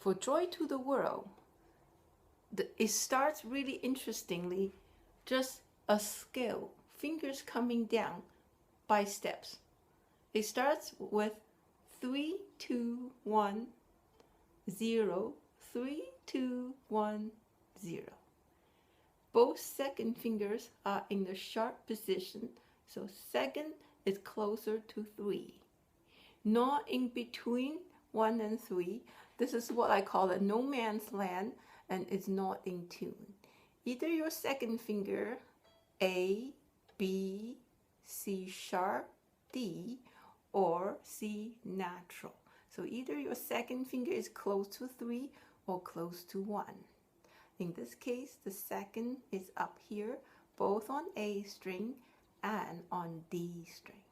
For Joy to the World, it starts really interestingly, just a scale, fingers coming down by steps. It starts with 3, 2, 1, 0, 3, 2, 1, 0. Both second fingers are in the sharp position, so second is closer to 3. Not in between 1 and 3. This is what I call a no man's land, and it's not in tune. Either your second finger, A, B, C sharp, D, or C natural. So either your second finger is close to 3 or close to 1. In this case, the second is up here, both on A string and on D string.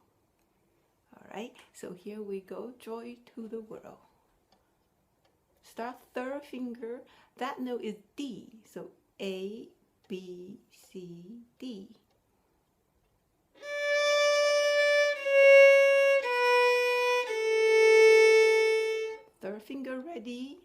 All right, so here we go, Joy to the World. Start third finger, that note is D, so A, B, C, D. Third finger ready.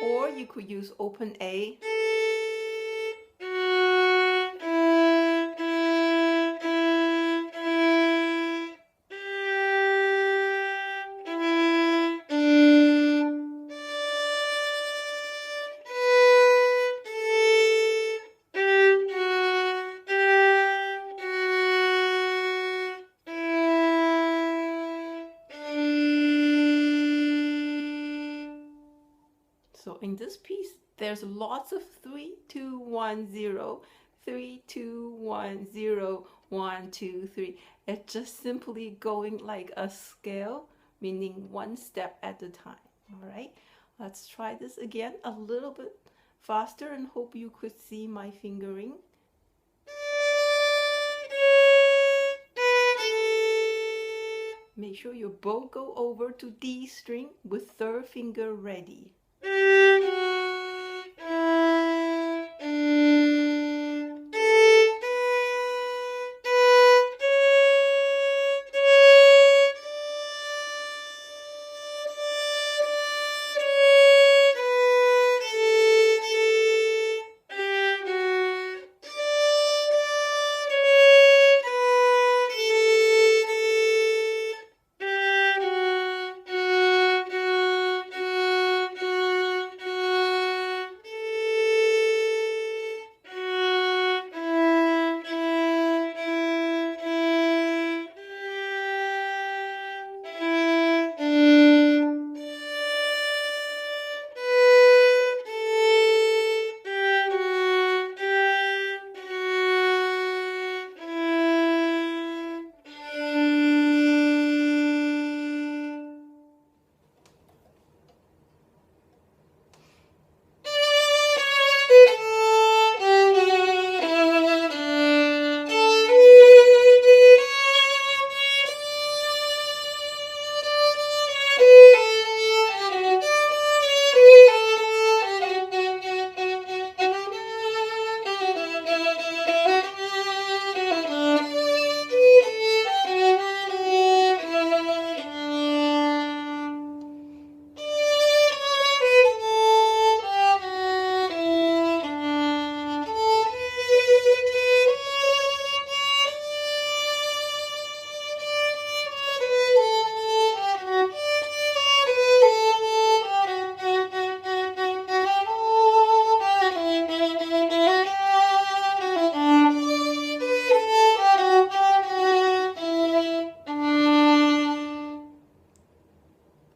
Or you could use open A. So in this piece, there's lots of 3, 2, 1, 0, 3, 2, 1, 0, 1, 2, 3. It's just simply going like a scale, meaning one step at a time. All right, let's try this again a little bit faster and hope you could see my fingering. Make sure your bow go over to D string with third finger ready.